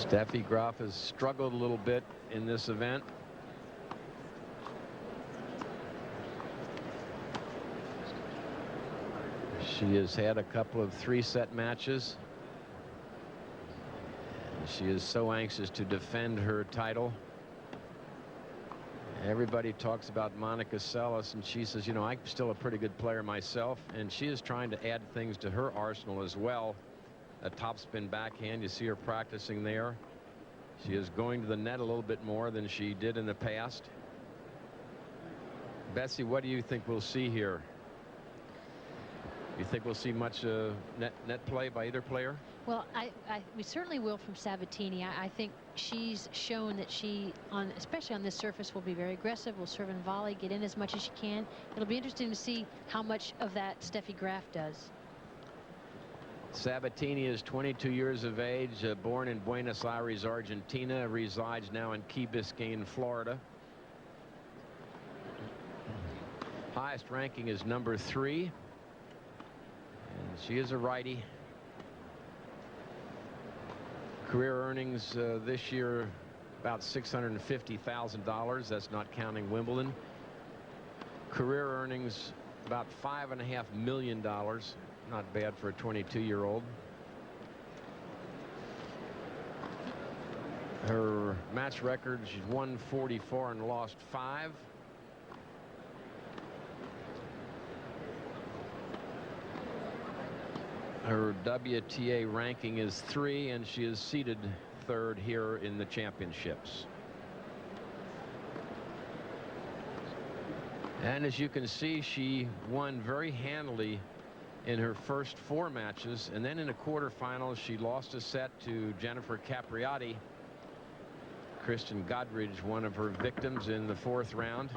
Steffi Graf has struggled a little bit in this event. She has had a couple of 3-set matches. And she is so anxious to defend her title. Everybody talks about Monica Seles, and she says, you know, I'm still a pretty good player myself, and she is trying to add things to her arsenal as well. A topspin backhand, you see her practicing there. She is going to the net a little bit more than she did in the past. Betsy, what do you think we'll see here? You think we'll see much net play by either player? Well, we certainly will from Sabatini. I think she's shown that she, especially on this surface, will be very aggressive, will serve and volley, get in as much as she can. It'll be interesting to see how much of that Steffi Graf does. Sabatini is 22 years of age, born in Buenos Aires, Argentina, resides now in Key Biscayne, Florida. Highest ranking is number 3. And she is a righty. Career earnings this year about $650,000. That's not counting Wimbledon. Career earnings about $5.5 million. Not bad for a 22-year-old. Her match record, she's won 44 and lost 5. Her WTA ranking is 3, and she is seeded 3rd here in the championships. And as you can see, she won very handily in her first 4 matches, and then in the quarterfinals she lost a set to Jennifer Capriati. Kristen Godridge, one of her victims, in the 4th round.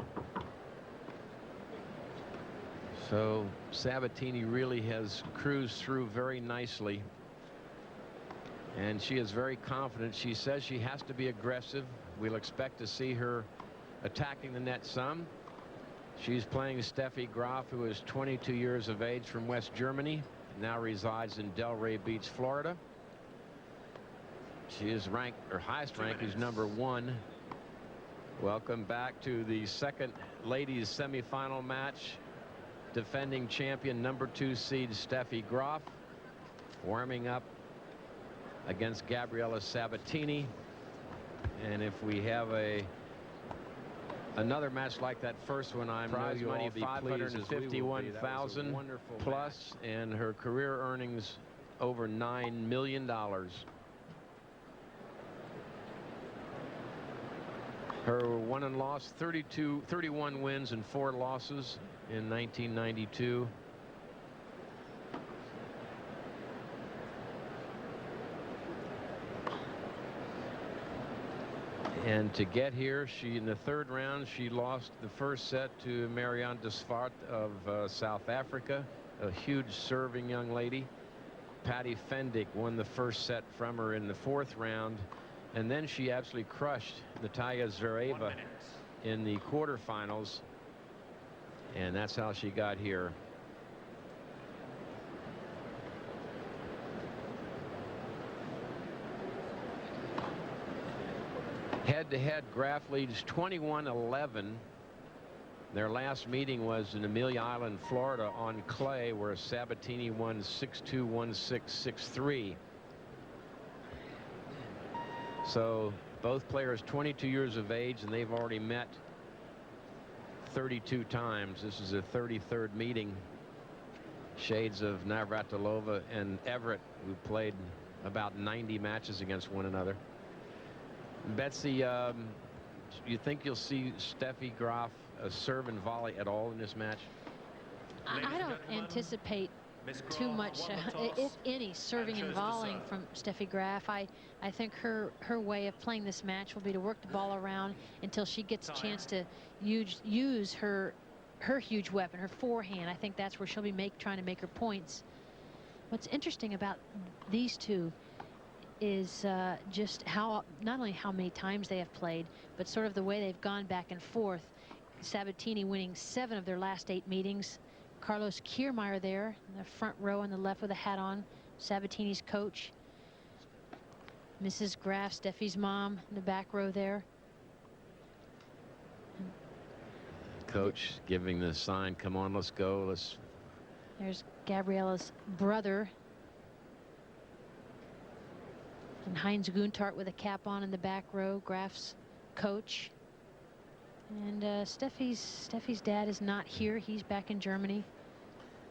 So Sabatini really has cruised through very nicely, and she is very confident. She says she has to be aggressive. We'll expect to see her attacking the net some. She's playing Steffi Graf, who is 22 years of age, from West Germany, now resides in Delray Beach, Florida. She is ranked, her highest rank is number 1. Welcome back to the second ladies semifinal match. Defending champion number 2 seed Steffi Graf warming up against Gabriela Sabatini. And if we have another match like that first one, I'm prize money $551,000 plus, and her career earnings over $9 million. Her won and lost 31 wins and 4 losses in 1992. And to get here, in the 3rd round, she lost the first set to Marianne de Svart of South Africa, a huge serving young lady. Patty Fendick won the first set from her in the 4th round. And then she absolutely crushed Natalia Zvereva in the quarterfinals. And that's how she got here. Head-to-head, Graf leads 21-11. Their last meeting was in Amelia Island, Florida, on clay, where Sabatini won 6-2, 1-6, 6-3. So both players 22 years of age, and they've already met 32 times. This is a 33rd meeting. Shades of Navratilova and Everett, who played about 90 matches against one another. Betsy, you think you'll see Steffi Graf serve and volley at all in this match? I don't anticipate too much, if any, serving and volleying from Steffi Graf. I think her way of playing this match will be to work the ball around until she gets a chance to use her huge weapon, her forehand. I think that's where she'll be trying to make her points. What's interesting about these two is just not only how many times they have played, but sort of the way they've gone back and forth. Sabatini winning 7 of their last 8 meetings. Carlos Kiermaier there in the front row on the left with a hat on, Sabatini's coach. Mrs. Graf, Steffi's mom, in the back row there. Coach giving the sign, come on, let's go. There's Gabriela's brother. And Heinz Guntart with a cap on in the back row, Graf's coach. And Steffi's dad is not here. He's back in Germany.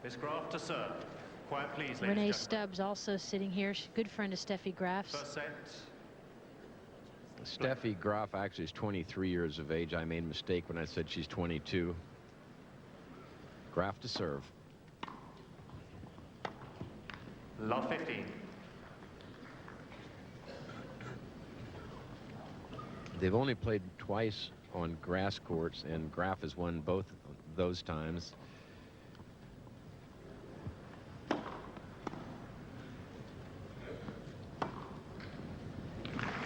Miss Graf to serve. Quiet, please, ladies Renee and Stubbs also sitting here. She's a good friend of Steffi Graf's. First set. Steffi Graf actually is 23 years of age. I made a mistake when I said she's 22. Graf to serve. Love 15. They've only played twice on grass courts, and Graf has won both those times.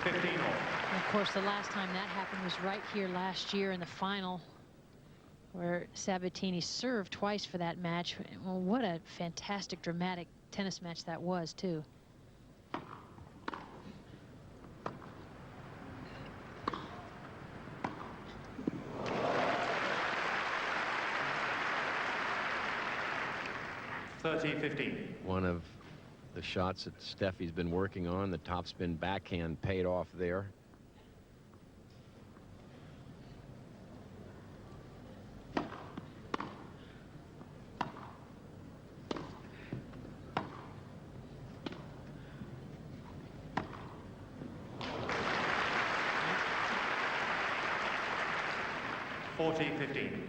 And of course, the last time that happened was right here last year in the final, where Sabatini served twice for that match. Well, what a fantastic, dramatic tennis match that was, too. One of the shots that Steffi's been working on, the topspin backhand, paid off there.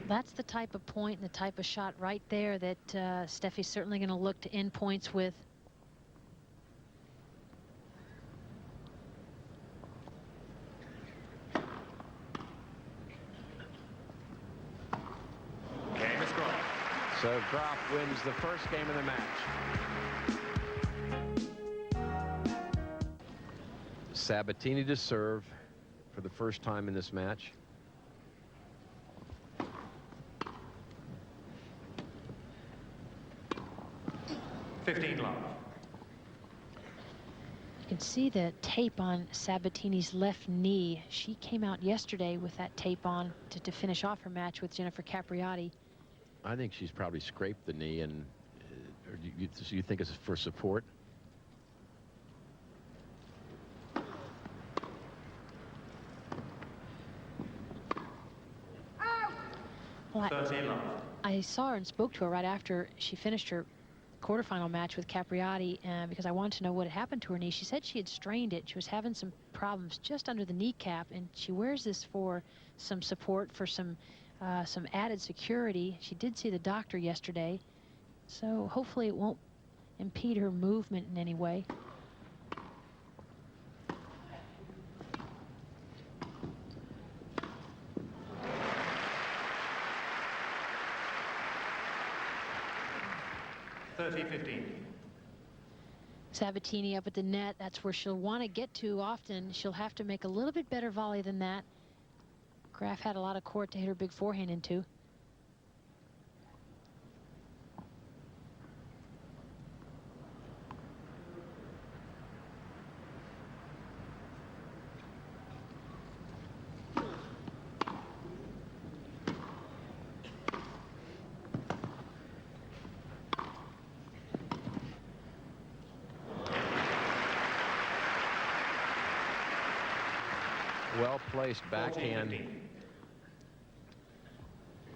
That's the type of point and the type of shot right there that Steffi's certainly going to look to end points with. So Graf wins the first game of the match. Sabatini to serve for the first time in this match. Love. You can see the tape on Sabatini's left knee. She came out yesterday with that tape on to finish off her match with Jennifer Capriati. I think she's probably scraped the knee, and or you think it's for support? Well, I saw her and spoke to her right after she finished her quarterfinal match with Capriati, because I wanted to know what had happened to her knee. She said she had strained it. She was having some problems just under the kneecap, and she wears this for some support, for some added security. She did see the doctor yesterday, so hopefully it won't impede her movement in any way. Sabatini up at the net. That's where she'll want to get to often. She'll have to make a little bit better volley than that. Graf had a lot of court to hit her big forehand into. Well-placed backhand.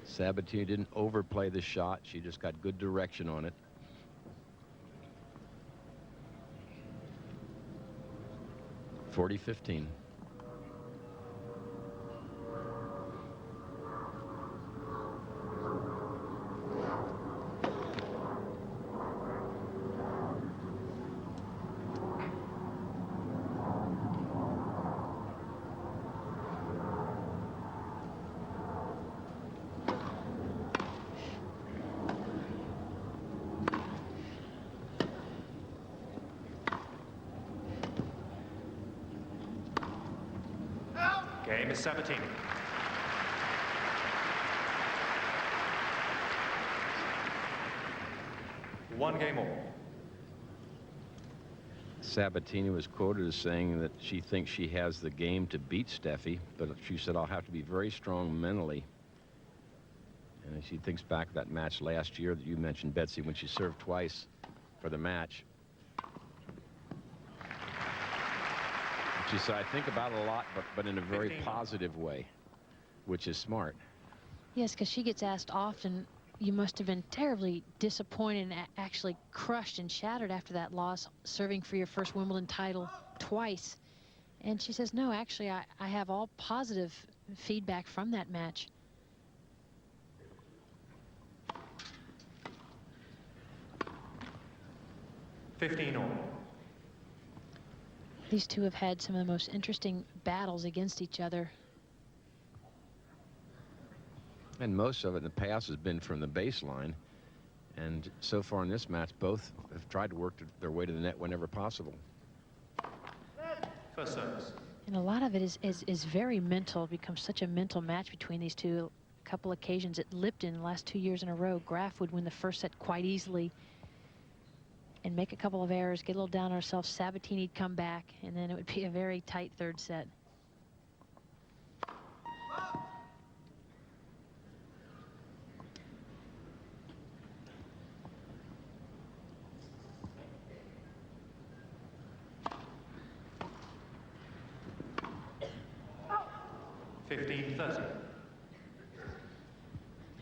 Sabatini didn't overplay the shot. She just got good direction on it. (40-15). Game is Sabatini. One game all. Sabatini was quoted as saying that she thinks she has the game to beat Steffi, but she said, I'll have to be very strong mentally. And she thinks back to that match last year that you mentioned, Betsy, when she served twice for the match. And she said, I think about it a lot, but in a very positive way, which is smart. Yes, because she gets asked often, you must have been terribly disappointed and actually crushed and shattered after that loss, serving for your first Wimbledon title twice. And she says, no, actually, I have all positive feedback from that match. These two have had some of the most interesting battles against each other. And most of it in the past has been from the baseline. And so far in this match, both have tried to work their way to the net whenever possible. First service. And a lot of it is very mental. It becomes such a mental match between these two. A couple occasions at Lipton the last 2 years in a row, Graf would win the first set quite easily and make a couple of errors, get a little down on herself. Sabatini'd come back, and then it would be a very tight third set.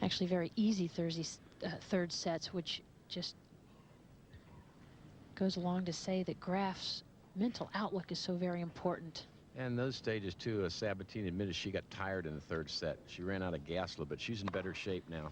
Actually very easy third sets, which just goes along to say that Graf's mental outlook is so very important. And those stages too, Sabatini admitted she got tired in the third set. She ran out of gas a little bit. She's in better shape now.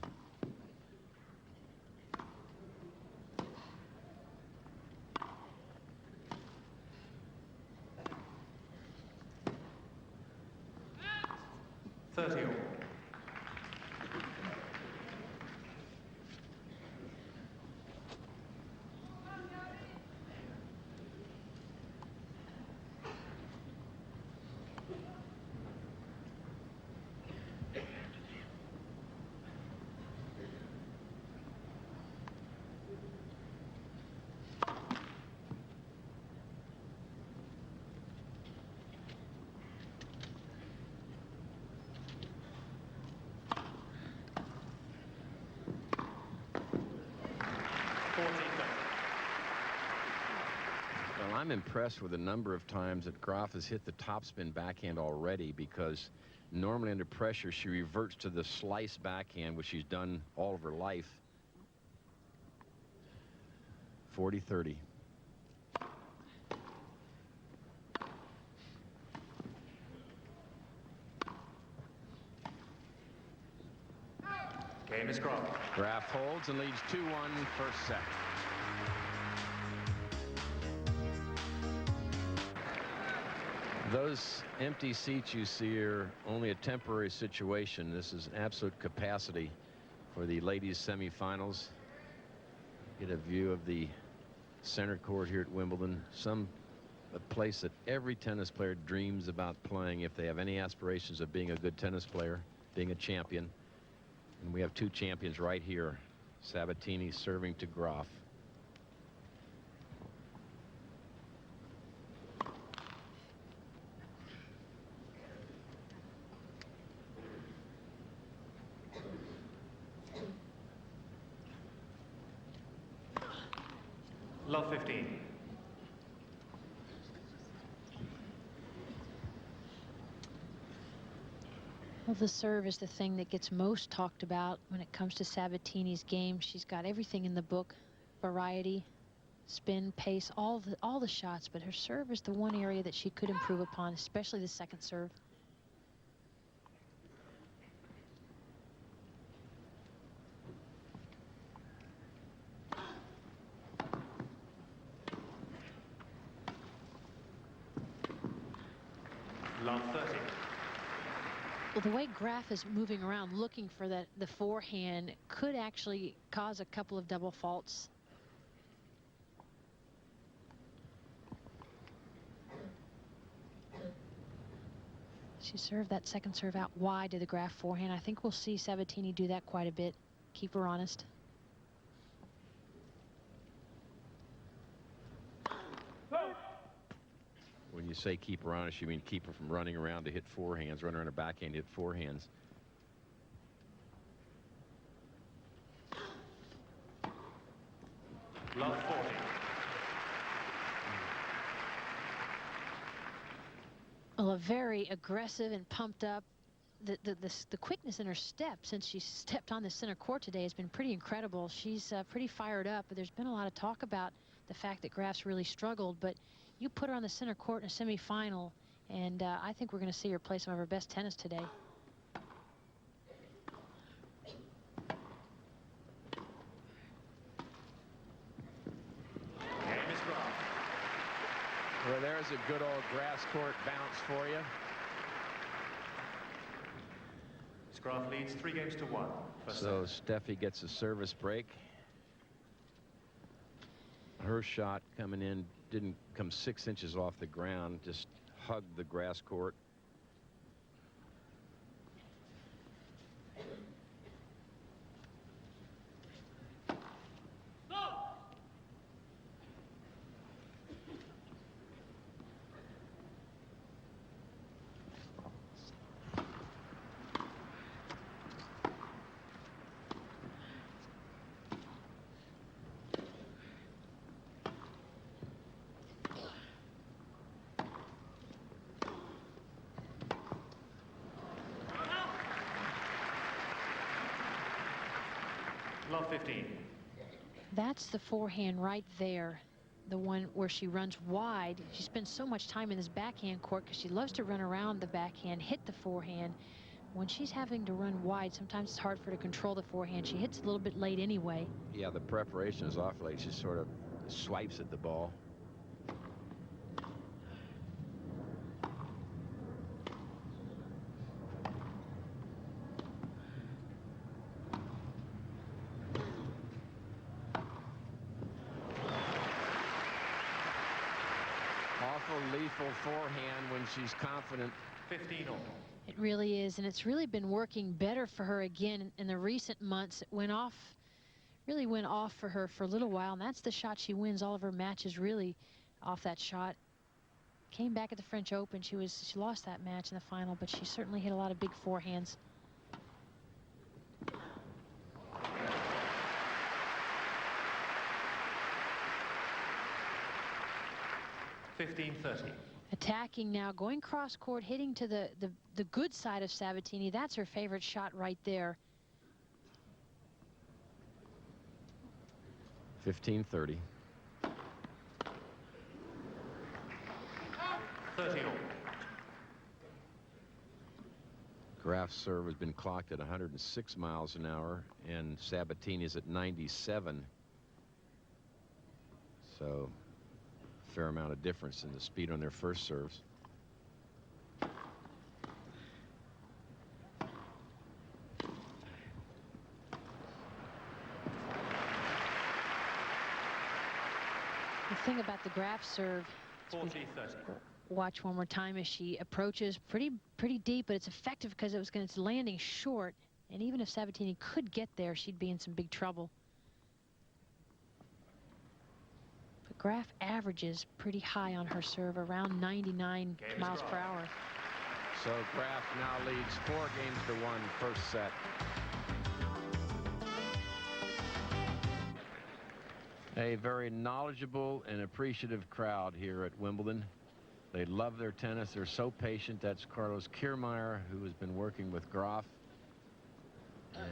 Well, I'm impressed with the number of times that Graf has hit the topspin backhand already, because normally under pressure she reverts to the slice backhand, which she's done all of her life. 40-30. Game is Graf. Graf holds and leads 2-1 first set. Those empty seats you see are only a temporary situation. This is an absolute capacity for the ladies semifinals. Get a view of the center court here at Wimbledon. A place that every tennis player dreams about playing if they have any aspirations of being a good tennis player, being a champion. And we have two champions right here. Sabatini serving to Graf. Love 15. Well, the serve is the thing that gets most talked about when it comes to Sabatini's game. She's got everything in the book: variety, spin, pace, all the shots, but her serve is the one area that she could improve upon, especially the second serve. Love 30. Well, the way Graf is moving around looking for the forehand could actually cause a couple of double faults. She served that second serve out wide to the Graf forehand. I think we'll see Sabatini do that quite a bit. Keep her honest. When you say keep her honest, you mean keep her from running around to hit forehands, run around a backhand, hit forehands. Love 40. Well, a very aggressive and pumped up. The quickness in her step since she stepped on the center court today has been pretty incredible. She's pretty fired up, but there's been a lot of talk about the fact that Graf's really struggled, but you put her on the center court in a semifinal, and I think we're going to see her play some of her best tennis today. Well, there's a good old grass court bounce for you. Graf leads 3-1. So Steffi gets a service break. Her shot coming in didn't come 6 inches off the ground, just hugged the grass court. Love 15. That's the forehand right there. The one where she runs wide. She spends so much time in this backhand court because she loves to run around the backhand, hit the forehand. When she's having to run wide, sometimes it's hard for her to control the forehand. She hits a little bit late anyway. Yeah, the preparation is off late. She sort of swipes at the ball. Lethal forehand when she's confident. 15 all. It really is, and it's really been working better for her again in the recent months. It went off, really went off for her for a little while, and that's the shot she wins all of her matches, really off that shot. Came back at the French Open. She lost that match in the final, but she certainly hit a lot of big forehands. 15-30. Attacking now, going cross court, hitting to the good side of Sabatini. That's her favorite shot right there. 15-30. 30 all. Graf's serve has been clocked at 106 miles an hour, and Sabatini's at 97. So fair amount of difference in the speed on their first serves. The thing about the Graf serve, 40-30. watch one more time as she approaches pretty deep, but it's effective because it's landing short, and even if Sabatini could get there, she'd be in some big trouble. Graf averages pretty high on her serve, around 99 miles per hour. So Graf now leads 4-1 first set. A very knowledgeable and appreciative crowd here at Wimbledon. They love their tennis. They're so patient. That's Carlos Kiermaier, who has been working with Graf.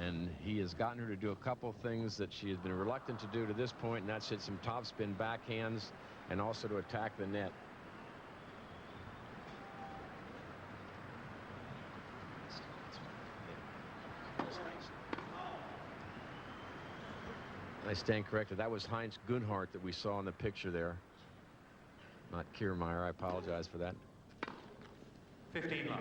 And he has gotten her to do a couple of things that she has been reluctant to do to this point, and that's hit some topspin backhands and also to attack the net. I stand corrected. That was Heinz Gunhart that we saw in the picture there, not Kiermaier. I apologize for that. 15 love.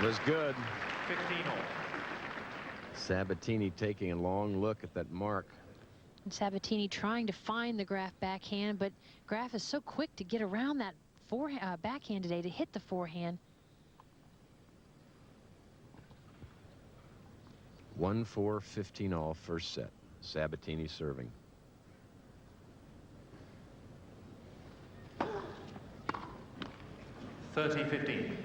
Was good. 15 all. Sabatini taking a long look at that mark. And Sabatini trying to find the Graf backhand, but Graf is so quick to get around that backhand today to hit the forehand. 1-4, 15 all, first set. Sabatini serving. (30-15).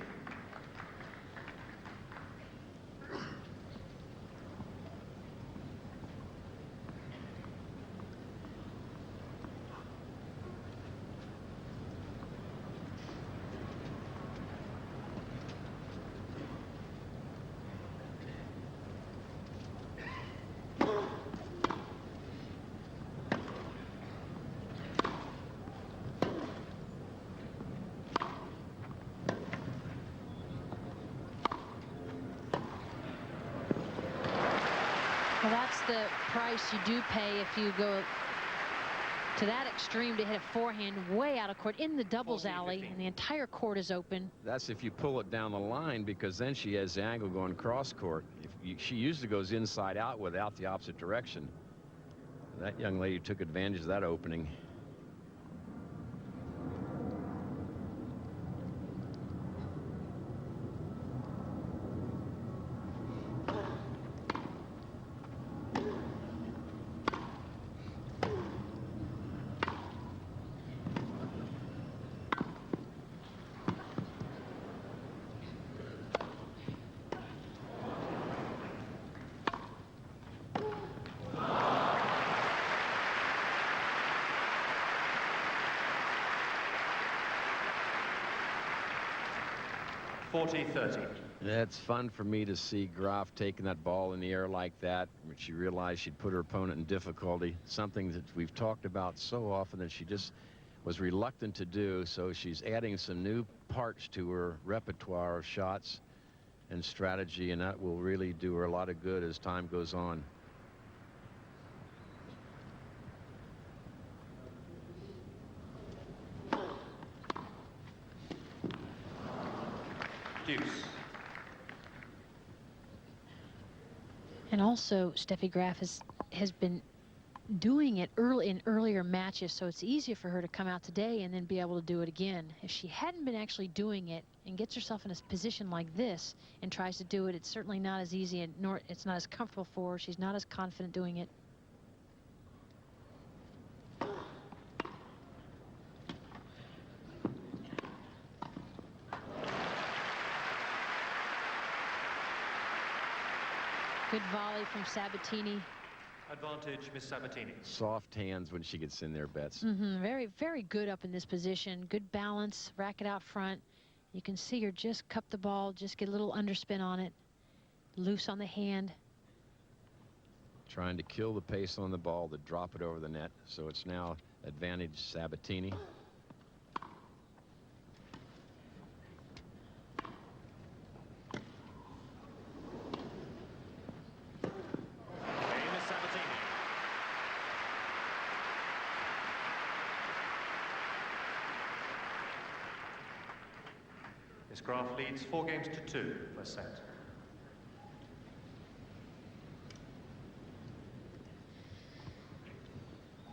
Well, that's the price you do pay if you go to that extreme to hit a forehand way out of court in the doubles alley, and the entire court is open. That's if you pull it down the line, because then she has the angle going cross court. She usually goes inside out without the opposite direction. That young lady took advantage of that opening. It's fun for me to see Graf taking that ball in the air like that. When she realized she'd put her opponent in difficulty, something that we've talked about so often that she just was reluctant to do. So she's adding some new parts to her repertoire of shots and strategy, and that will really do her a lot of good as time goes on. Deuce. And also, Steffi Graf has been doing it in earlier matches, so it's easier for her to come out today and then be able to do it again. If she hadn't been actually doing it and gets herself in a position like this and tries to do it, it's certainly not as easy, and nor it's not as comfortable for her. She's not as confident doing it. Good volley from Sabatini. Advantage, Miss Sabatini. Soft hands when she gets in there, Bets. Very, very good up in this position. Good balance, racket out front. You can see her just cup the ball, just get a little underspin on it. Loose on the hand. Trying to kill the pace on the ball to drop it over the net. So it's now advantage Sabatini. Graf leads 4-2 first set.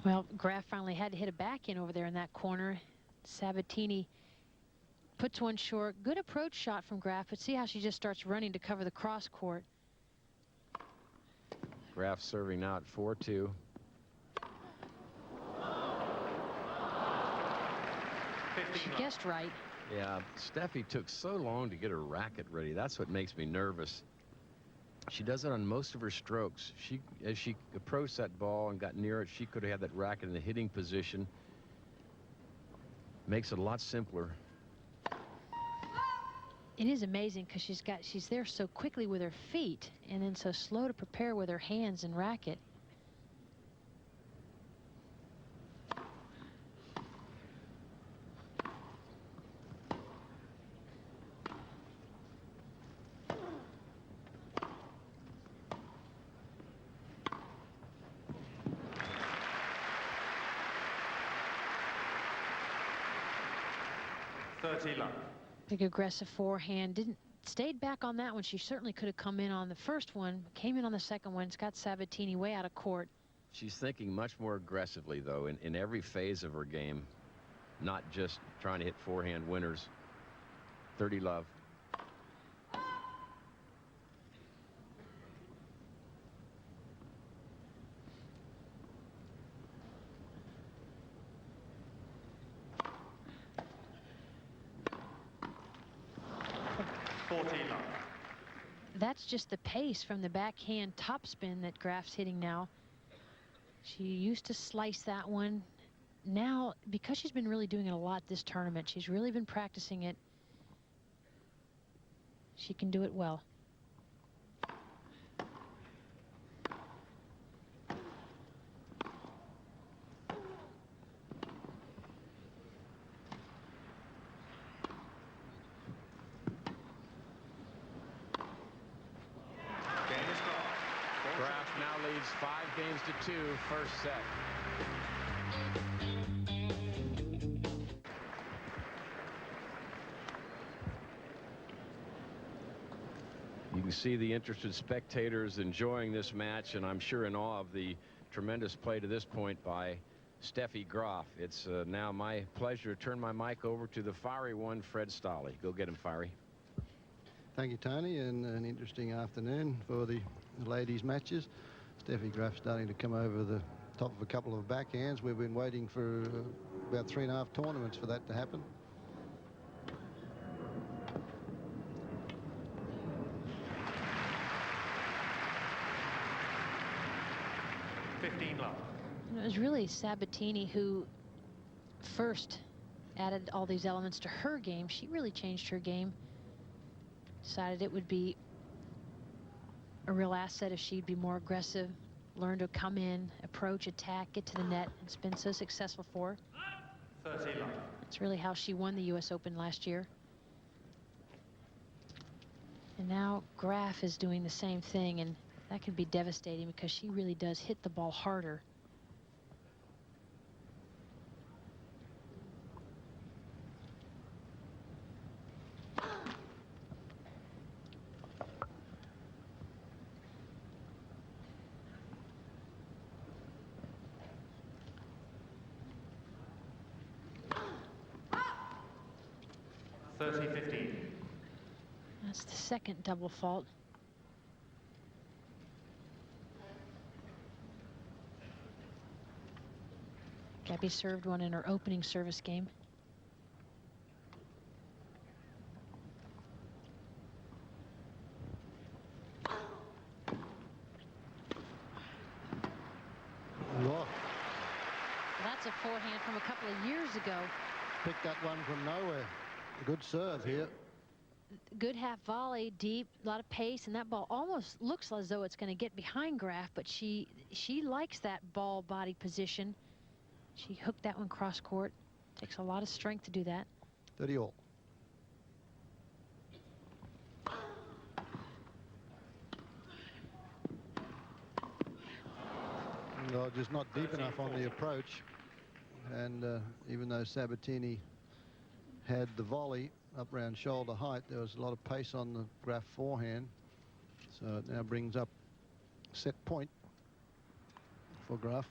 Well, Graf finally had to hit a backhand over there in that corner. Sabatini puts one short. Good approach shot from Graf, but see how she just starts running to cover the cross court. Graf serving now at 4-2. She guessed right. Yeah, Steffi took so long to get her racket ready. That's what makes me nervous. She does it on most of her strokes. As she approached that ball and got near it, she could have had that racket in the hitting position. Makes it a lot simpler. It is amazing because she's there so quickly with her feet and then so slow to prepare with her hands and racket. Big aggressive forehand. Didn't stayed back on that one. She certainly could have come in on the first one, came in on the second one. It's got Sabatini way out of court. She's thinking much more aggressively, though, in every phase of her game, not just trying to hit forehand winners. 30 love. That's just the pace from the backhand topspin that Graf's hitting now. She used to slice that one. Now, because she's been really doing it a lot this tournament, she's really been practicing it. She can do it well. Graf now leads 5-2, first set. You can see the interested spectators enjoying this match, and I'm sure in awe of the tremendous play to this point by Steffi Graf. It's now my pleasure to turn my mic over to the fiery one, Fred Stolle. Go get him, Fiery. Thank you, Tony, and an interesting afternoon for the ladies' matches. Steffi Graf starting to come over the top of a couple of backhands. We've been waiting for about 3.5 tournaments for that to happen. It was really Sabatini who first added all these elements to her game. She really changed her game. Decided it would be a real asset if she'd be more aggressive, learn to come in, approach, attack, get to the net. It's been so successful for her. That's really how she won the US Open last year. And now Graf is doing the same thing, and that can be devastating because she really does hit the ball harder. That's the second double fault. Gabby served one in her opening service game. Whoa. That's a forehand from a couple of years ago. Picked that one from nowhere. Good serve here. Good half volley, deep, a lot of pace, and that ball almost looks as though it's going to get behind Graf, but she likes that ball body position. She hooked that one cross court. Takes a lot of strength to do that. 30 all. No, just not deep enough on the approach. And even though Sabatini had the volley up around shoulder height, there was a lot of pace on the Graf forehand. So it now brings up set point for Graf.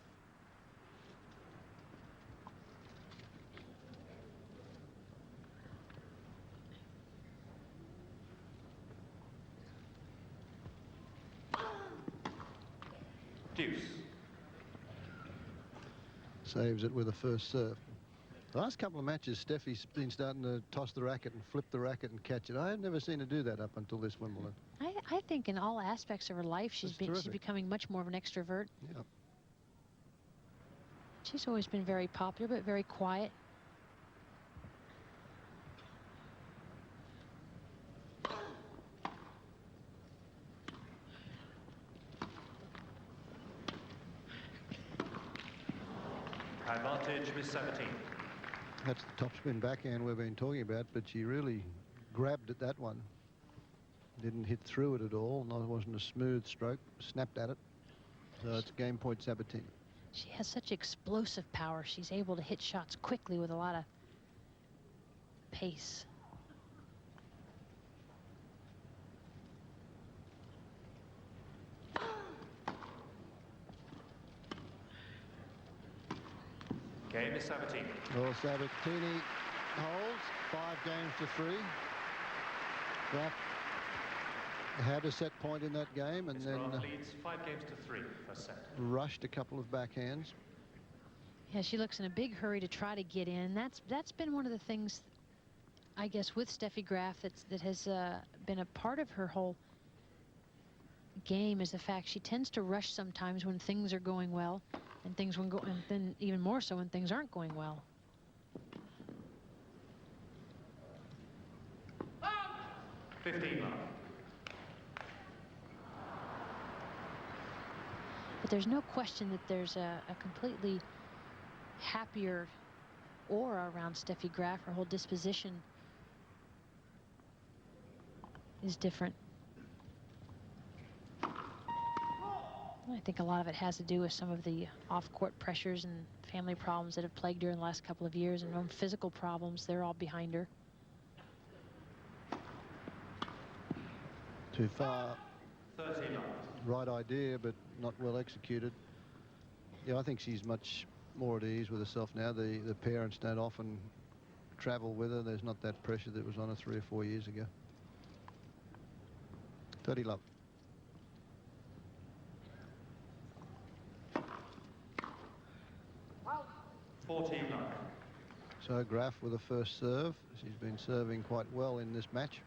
Deuce. Saves it with a first serve. The last couple of matches, Steffi's been starting to toss the racket and flip the racket and catch it. I've never seen her do that up until this Wimbledon. I think in all aspects of her life, she's becoming much more of an extrovert. Yeah. She's always been very popular, but very quiet. Advantage with 17. That's the topspin backhand we've been talking about, but she really grabbed at that one. Didn't hit through it at all. No, it wasn't a smooth stroke. Snapped at it. So it's game point Sabatini. She has such explosive power. She's able to hit shots quickly with a lot of pace. Game is Sabatini. Well, Sabatini holds 5 games to 3. Graf had a set point in that game and then leads 5 games to 3 for set. Rushed a couple of backhands. Yeah, she looks in a big hurry to try to get in. That's been one of the things, I guess, with Steffi Graf that has been a part of her whole game, is the fact she tends to rush sometimes when things are going well, and and then even more so when things aren't going well. But there's no question that there's a completely happier aura around Steffi Graf. Her whole disposition is different. I think a lot of it has to do with some of the off-court pressures and family problems that have plagued her in the last couple of years, and own physical problems. They're all behind her. Too far. Right idea, but not well executed. Yeah, I think she's much more at ease with herself now. The parents don't often travel with her. There's not that pressure that was on her 3 or 4 years ago. 30 love. So Graf with the first serve. She's been serving quite well in this match.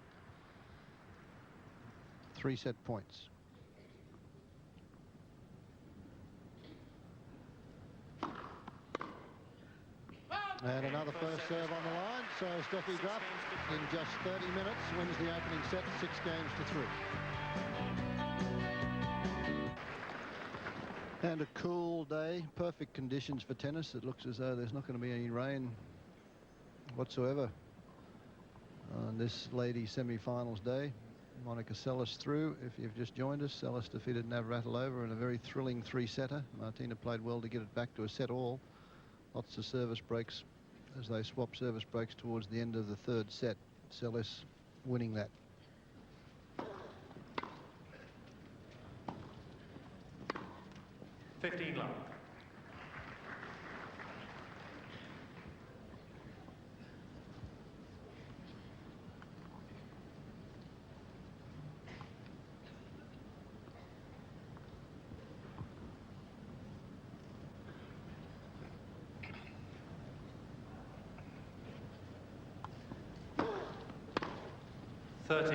3 set points. And another first serve on the line. So Steffi Graf in just 30 minutes wins the opening set, 6 games to 3. And a cool day, perfect conditions for tennis. It looks as though there's not going to be any rain whatsoever on this ladies semi-finals day. Monica Seles through. If you've just joined us, Seles defeated Navratilova in a very thrilling 3-setter. Martina played well to get it back to a set all. Lots of service breaks as they swap service breaks towards the end of the 3rd set. Seles winning that. Love.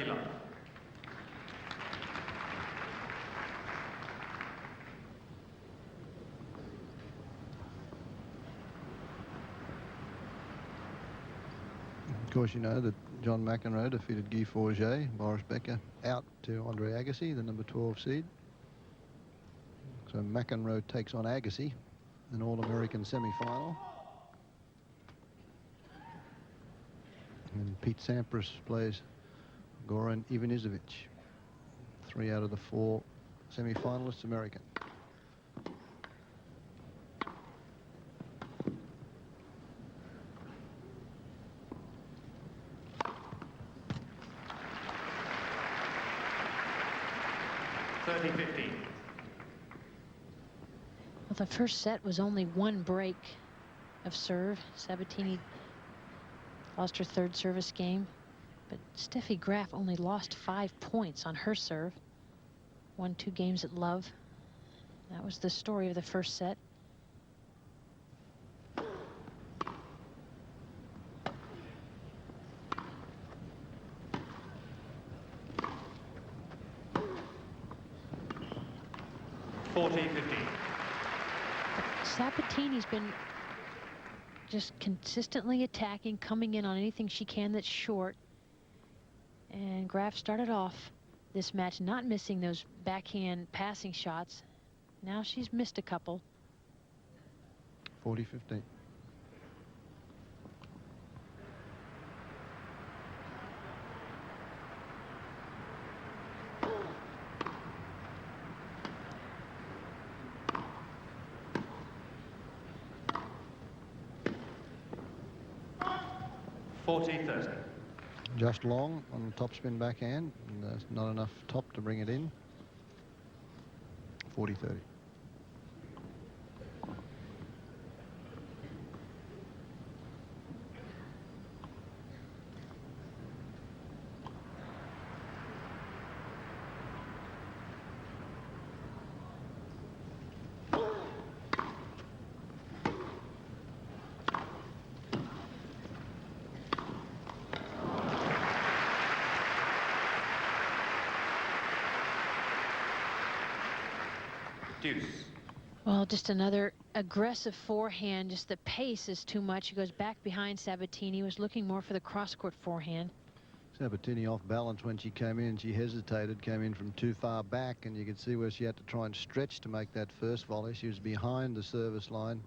Love. Of course, you know that John McEnroe defeated Guy Forget, Boris Becker out to Andre Agassi, the number 12 seed. So McEnroe takes on Agassi, an All-American semi-final. And Pete Sampras plays Goran Ivanisevic. 3 out of the 4 semi-finalists American. Well, the first set was only 1 break of serve. Sabatini lost her 3rd service game, but Steffi Graf only lost 5 points on her serve. Won 2 games at love. That was the story of the first set. Sabatini's been just consistently attacking, coming in on anything she can that's short. And Graf started off this match not missing those backhand passing shots. Now she's missed a couple. 40-15. Just long on the topspin backhand, and there's not enough top to bring it in. 40-30. Deuce. Well, just another aggressive forehand. Just the pace is too much. He goes back behind Sabatini. He was looking more for the cross-court forehand. Sabatini off balance when she came in. She hesitated, came in from too far back, and you could see where she had to try and stretch to make that first volley. She was behind the service line.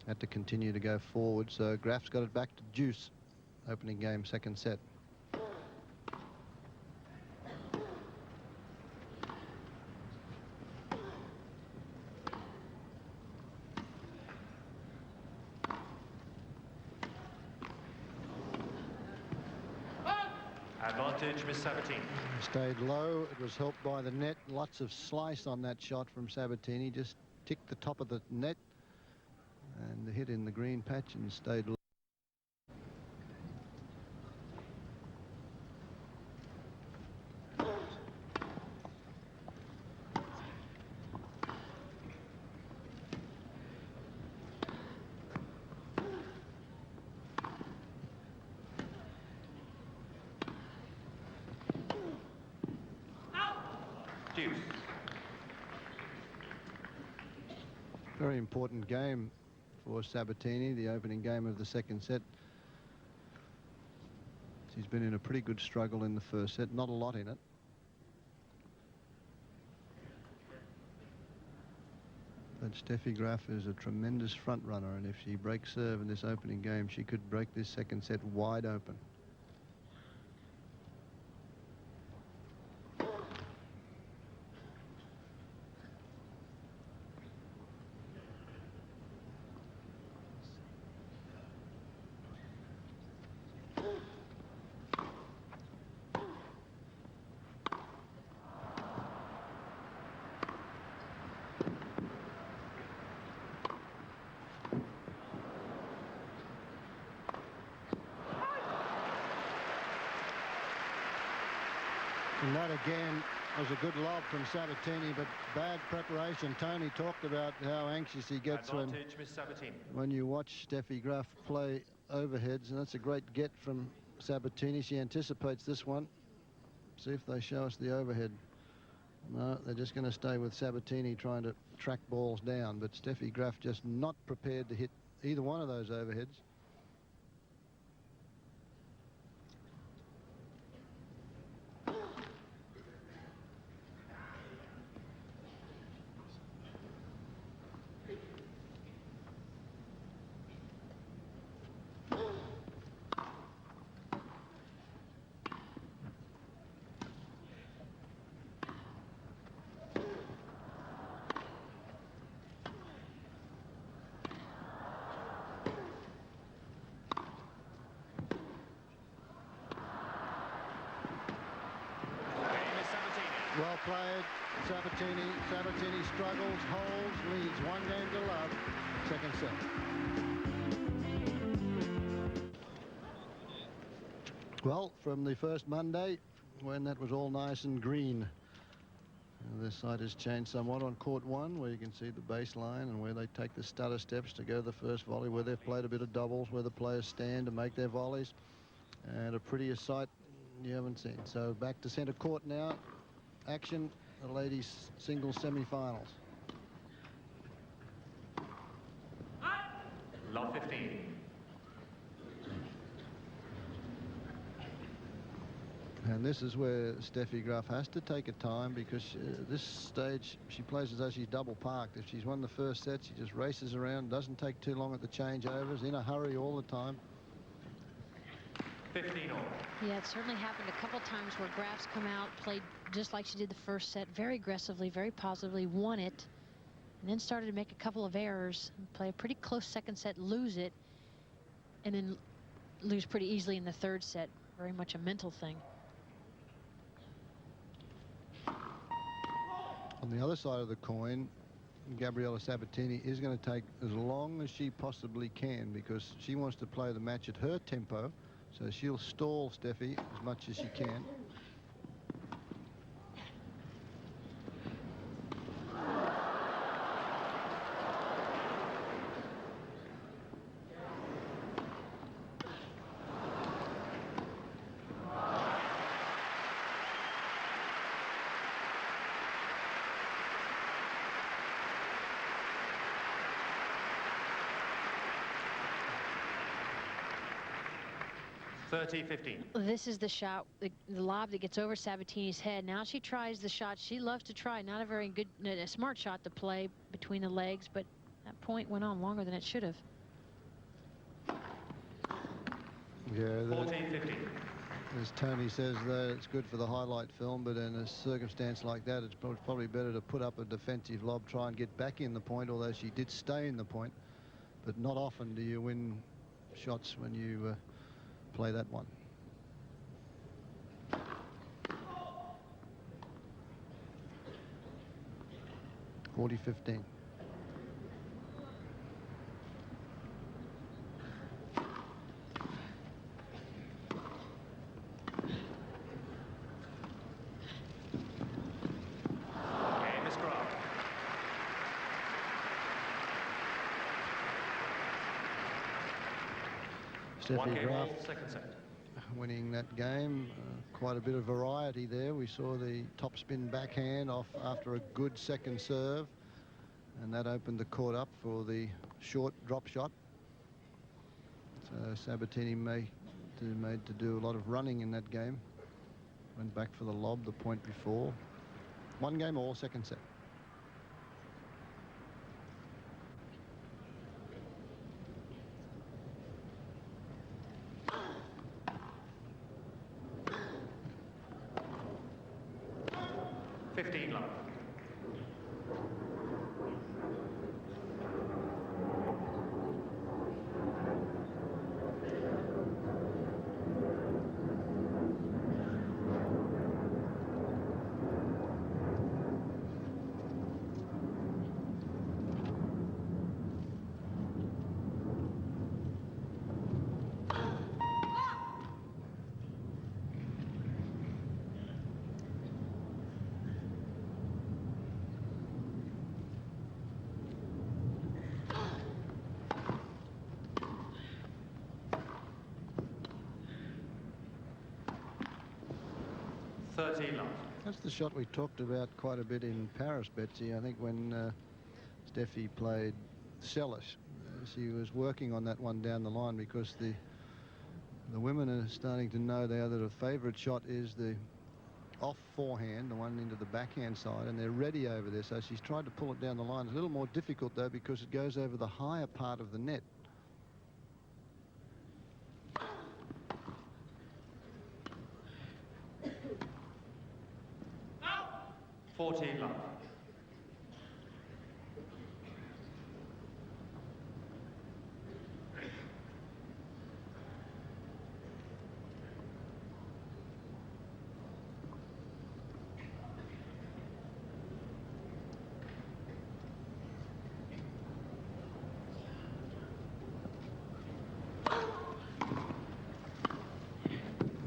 Had to continue to go forward. So Graf's got it back to deuce. Opening game, second set. Advantage, Miss Sabatini. Stayed low. It was helped by the net. Lots of slice on that shot from Sabatini. Just ticked the top of the net and hit in the green patch and stayed low. Deuce. Very important game for Sabatini, the opening game of the second set. She's been in a pretty good struggle in the first set, not a lot in it. But Steffi Graf is a tremendous front runner, and if she breaks serve in this opening game, she could break this second set wide open. And that again was a good lob from Sabatini, but bad preparation. Tony talked about how anxious he gets when you watch Steffi Graf play overheads, and that's a great get from Sabatini. She anticipates this one. See if they show us the overhead. No, they're just going to stay with Sabatini trying to track balls down, but Steffi Graf just not prepared to hit either one of those overheads. Well played, Sabatini. Sabatini struggles, holds, leads 1 game to love. Second set. Well, from the first Monday, when that was all nice and green, this side has changed somewhat on court 1, where you can see the baseline and where they take the stutter steps to go to the first volley, where they've played a bit of doubles, where the players stand to make their volleys, and a prettier sight you haven't seen. So back to center court now. Action, the ladies' singles semi-finals. Love 15. And this is where Steffi Graf has to take her time, because this stage she plays as though she's double parked. If she's won the first set, she just races around, doesn't take too long at the changeovers, in a hurry all the time. 15 all. Yeah, it certainly happened a couple times where Graf's come out, played just like she did the first set, very aggressively, very positively, won it, and then started to make a couple of errors, play a pretty close second set, lose it, and then lose pretty easily in the third set. Very much a mental thing. On the other side of the coin, Gabriela Sabatini is going to take as long as she possibly can, because she wants to play the match at her tempo. So she'll stall Steffi as much as she can. 30-15. This is the shot, the lob that gets over Sabatini's head. Now she tries the shot she loves to try. Not a very good, a smart shot to play between the legs, but that point went on longer than it should have. Yeah, 14-15. as Tony says, though, it's good for the highlight film, but in a circumstance like that, it's probably better to put up a defensive lob, try and get back in the point, although she did stay in the point. But not often do you win shots when you play that one. (40-15). Steffi Graf winning that game. Quite a bit of variety there. We saw the topspin backhand off after a good second serve, and that opened the court up for the short drop shot. So Sabatini made to do a lot of running in that game. Went back for the lob the point before. One game all, second set. That's the shot we talked about quite a bit in Paris, Betsy. I think when Steffi played Sellis, she was working on that one down the line, because the women are starting to know now that a favourite shot is the off forehand, the one into the backhand side, and they're ready over there. So she's tried to pull it down the line. It's a little more difficult, though, because it goes over the higher part of the net. Love.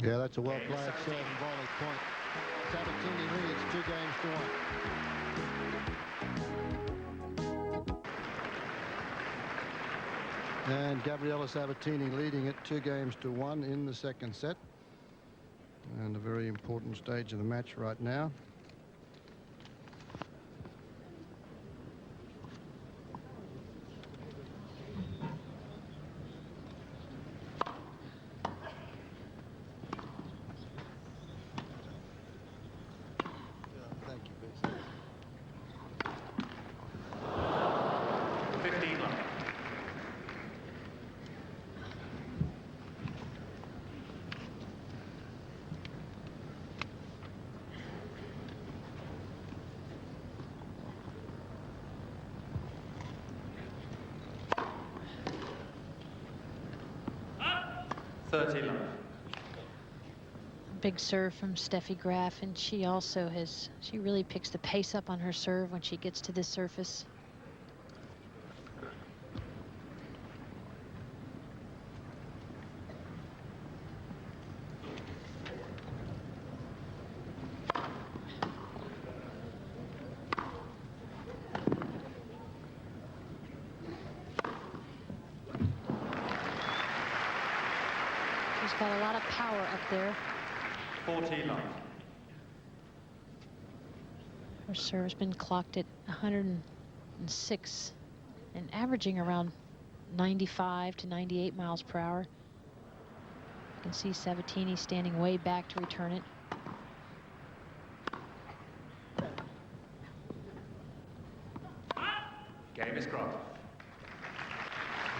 Yeah, that's a well-played serve and volley point. Sabatini leads 2-1. And Gabriela Sabatini leading it 2-1 in the second set. And a very important stage of the match right now. Big serve from Steffi Graf, and she really picks the pace up on her serve when she gets to this surface. She's got a lot of power up there. 40 love. Her serve's been clocked at 106 and averaging around 95 to 98 miles per hour. can see Sabatini standing way back to return it. Game is Graf.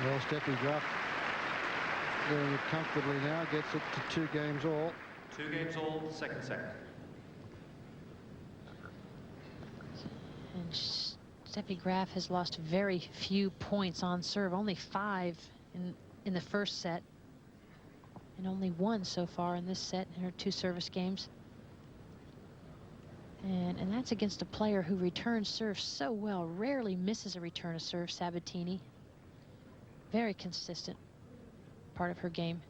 Well, Steffi Graf doing it comfortably now, gets it to 2 games all. 2 games all, second set. And Steffi Graf has lost very few points on serve, only 5 in the first set, and only 1 so far in this set in her 2 service games. And that's against a player who returns serve so well, rarely misses a return of serve. Sabatini, very consistent part of her game.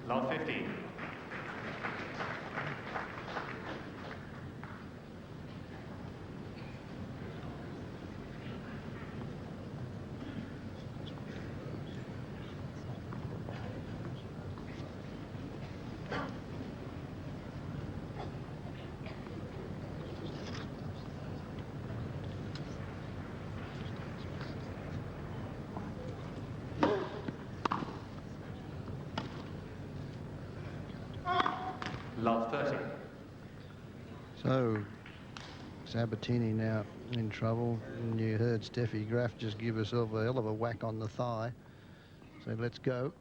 Love 15. Love 30. So Sabatini now in trouble, and you heard Steffi Graf just give herself a hell of a whack on the thigh. So let's go.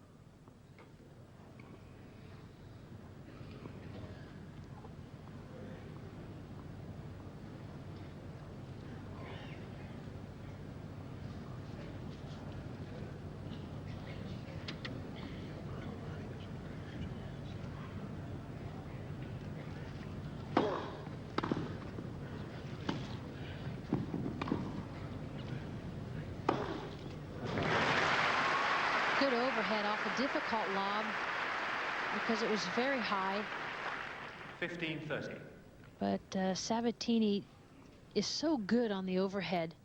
Good overhead off a difficult lob because it was very high. 15-30. But Sabatini is so good on the overhead.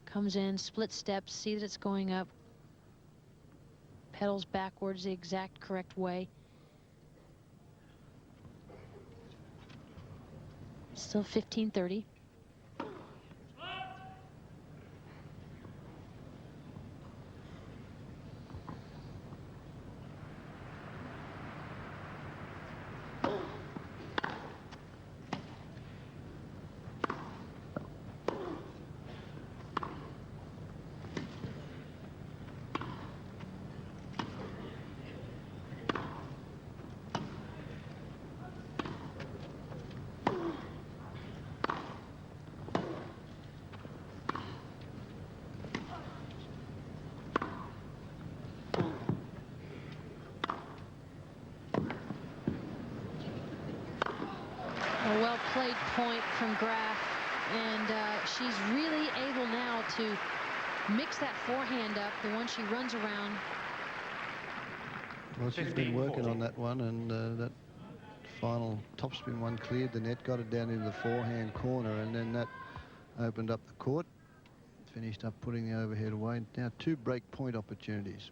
Comes in, split steps, see that it's going up, pedals backwards the exact correct way. Still 15-30. A well-played point from Graf, and she's really able now to mix that forehand up, the one she runs around. Well, she's been working on that one, and that final topspin one cleared the net, got it down into the forehand corner, and then that opened up the court. Finished up putting the overhead away. Now 2 break point opportunities.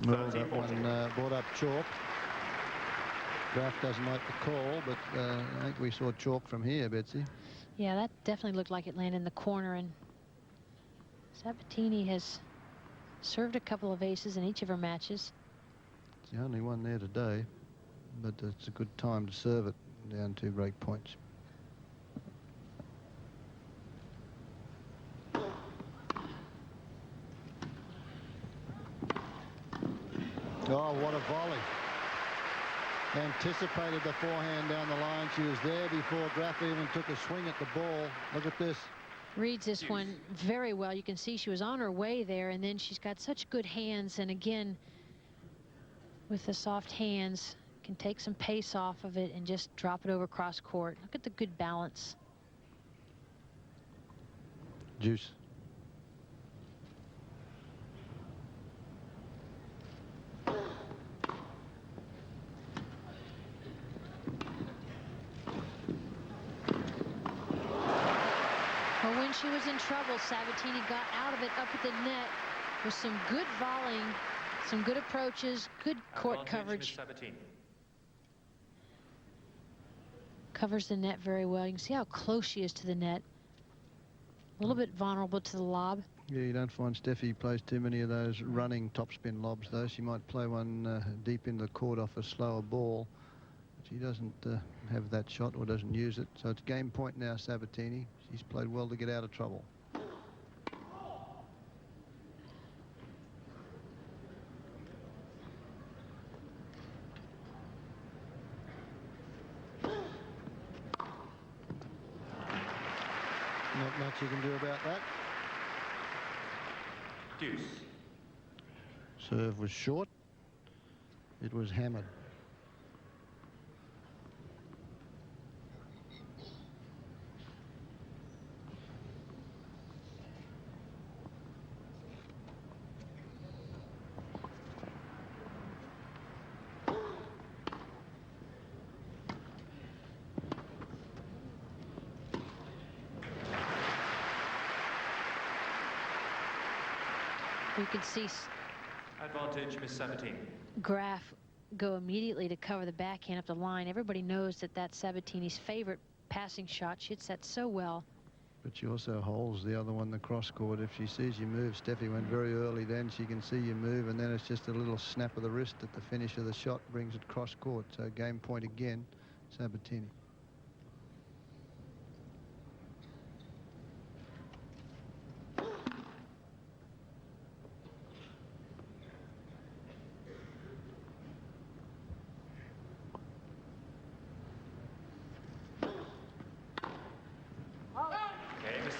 Well, that one brought up chalk. Graf doesn't like the call, but I think we saw chalk from here, Betsy. Yeah, that definitely looked like it landed in the corner, and Sabatini has served a couple of aces in each of her matches. It's the only one there today, but it's a good time to serve it down 2 break points. Oh, what a volley. Anticipated the forehand down the line. She was there before Graf even took a swing at the ball. Look at this. Reads this one very well. You can see she was on her way there, and then she's got such good hands, and again, with the soft hands, can take some pace off of it and just drop it over cross court. Look at the good balance. Juice. she was in trouble. Sabatini got out of it up at the net with some good volleying, some good approaches, good court coverage. Covers the net very well. You can see how close she is to the net. A little bit vulnerable to the lob. Yeah, you don't find Steffi plays too many of those running topspin lobs, though. She might play one deep into the court off a slower ball. She doesn't have that shot or doesn't use it. So it's game point now, Sabatini. She's played well to get out of trouble. Not much you can do about that. Deuce. Serve was short. It was hammered. You can see Advantage, Miss Sabatini. Graf go immediately to cover the backhand up the line. Everybody knows that that's Sabatini's favorite passing shot. She hits that so well. But she also holds the other one, the cross court. If she sees you move, Steffi went very early then. She can see you move, and then it's just a little snap of the wrist at the finish of the shot, brings it cross court. So game point again, Sabatini.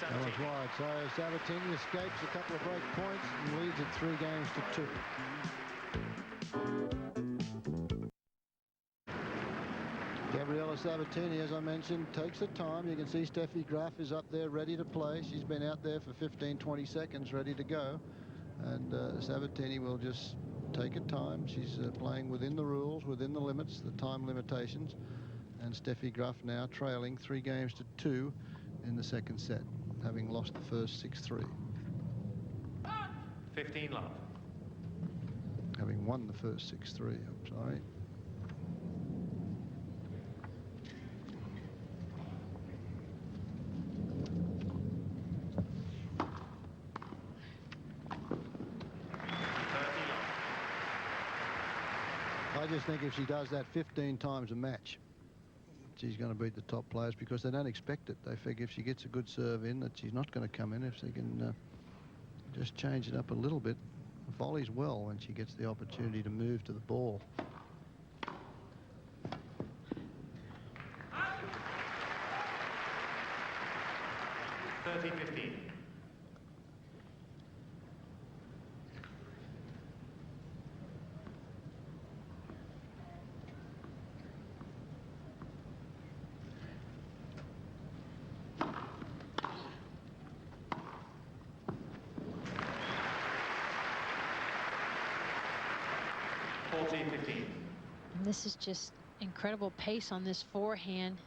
That was wide. So Sabatini escapes a couple of break points and leads it 3 games to 2. Gabriela Sabatini, as I mentioned, takes her time. You can see Steffi Graf is up there ready to play. She's been out there for 15-20 seconds ready to go. And Sabatini will just take her time. She's playing within the rules, within the limits, the time limitations. And Steffi Graf now trailing 3 games to 2 in the second set, having lost the first 6-3. 15 love. Having won the first 6-3, I'm sorry. I just think if she does that 15 times a match, she's going to beat the top players, because they don't expect it. They figure if she gets a good serve in, that she's not going to come in. If they can just change it up a little bit, volleys well when she gets the opportunity to move to the ball. $30-15. And this is just incredible pace on this forehand.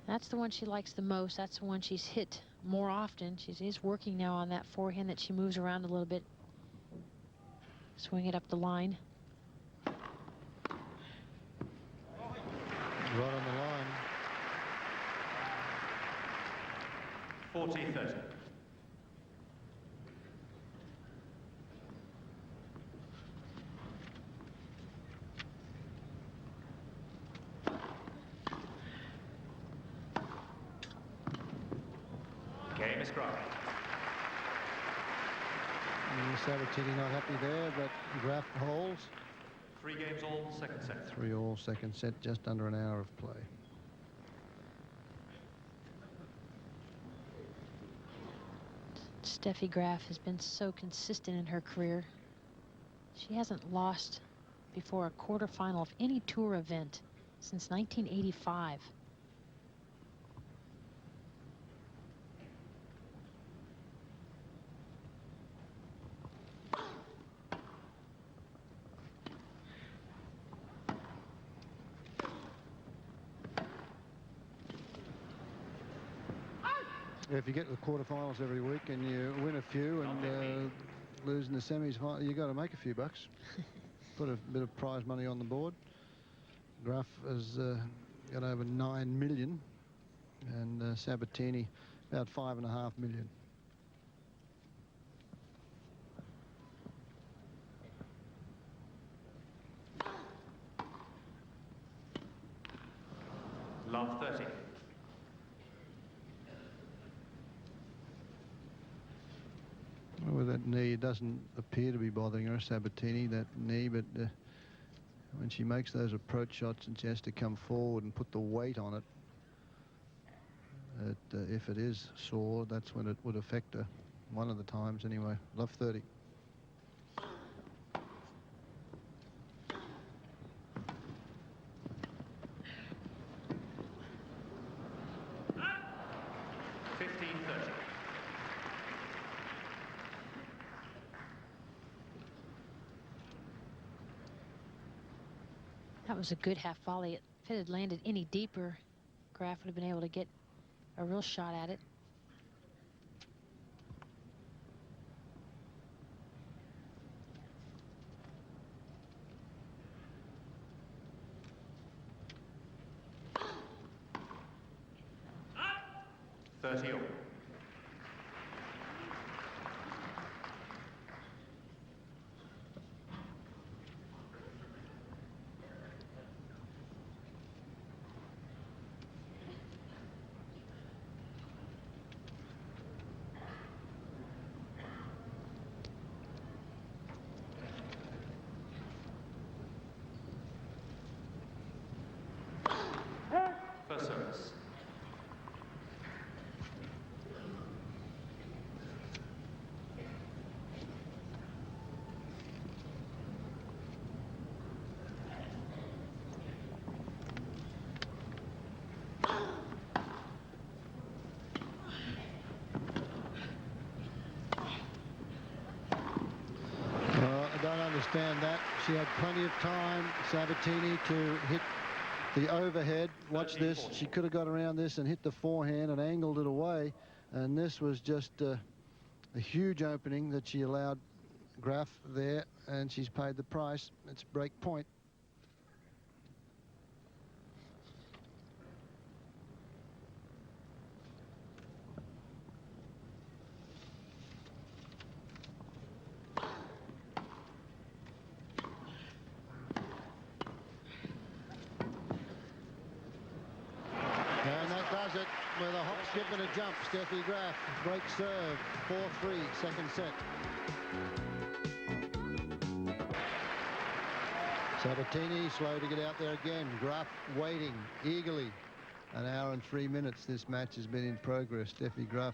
That's the one she likes the most. That's the one she's hit more often. She is working now on that forehand that she moves around a little bit. Swing it up the line. Right on the line. 40-30. Game is Graf. Sabatini not happy there, but Graf holds. 3 games all, second set. 3 all, second set, just under an hour of play. Steffi Graf has been so consistent in her career. She hasn't lost before a quarterfinal of any tour event since 1985. If you get to the quarterfinals every week and you win a few and lose in the semis, you got to make a few bucks. Put a bit of prize money on the board. Graf has got over 9 million, and Sabatini about 5.5 million. Love 30. With that knee, it doesn't appear to be bothering her, Sabatini, that knee, but when she makes those approach shots and she has to come forward and put the weight on it, if it is sore, that's when it would affect her. One of the times, anyway. Love 30. That was a good half volley. If it had landed any deeper, Graf would have been able to get a real shot at it. Service. I don't understand that. She had plenty of time, Sabatini, to hit the overhead. Watch this. She could have got around this and hit the forehand and angled it away. And this was just a huge opening that she allowed Graf there, and she's paid the price. It's break point. With a hop, skip, and a jump, Steffi Graf break serve, 4-3, second set. Sabatini slow to get out there again. Graf waiting eagerly. An hour and 3 minutes this match has been in progress. Steffi Graf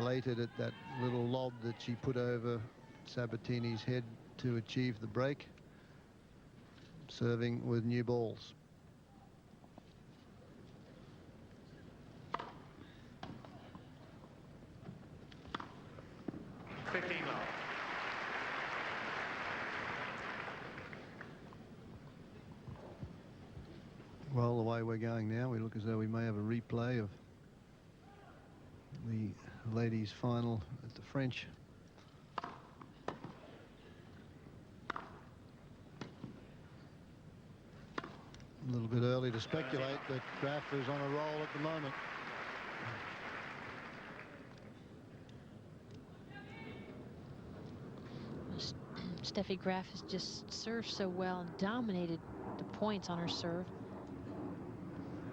elated at that little lob that she put over Sabatini's head to achieve the break. Serving with new balls. Well, the way we're going now, we look as though we may have a replay of the ladies' final at the French. A little bit early to speculate, but Graf is on a roll at the moment. Steffi Graf has just served so well and dominated the points on her serve.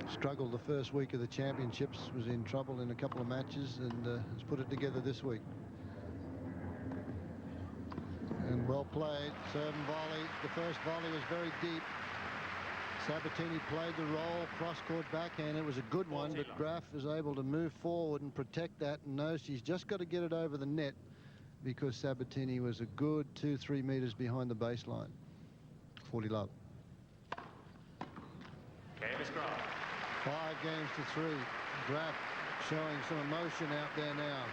Struggled the first week of the championships, was in trouble in a couple of matches, and has put it together this week. And well played. Serve and volley. The first volley was very deep. Sabatini played the roll, cross-court backhand. It was a good one, but Graf is able to move forward and protect that, and knows she's just got to get it over the net, because Sabatini was a good 2-3 meters behind the baseline. 40 love. Okay, Miss Graf. 5 games to 3. Graf showing some emotion out there now.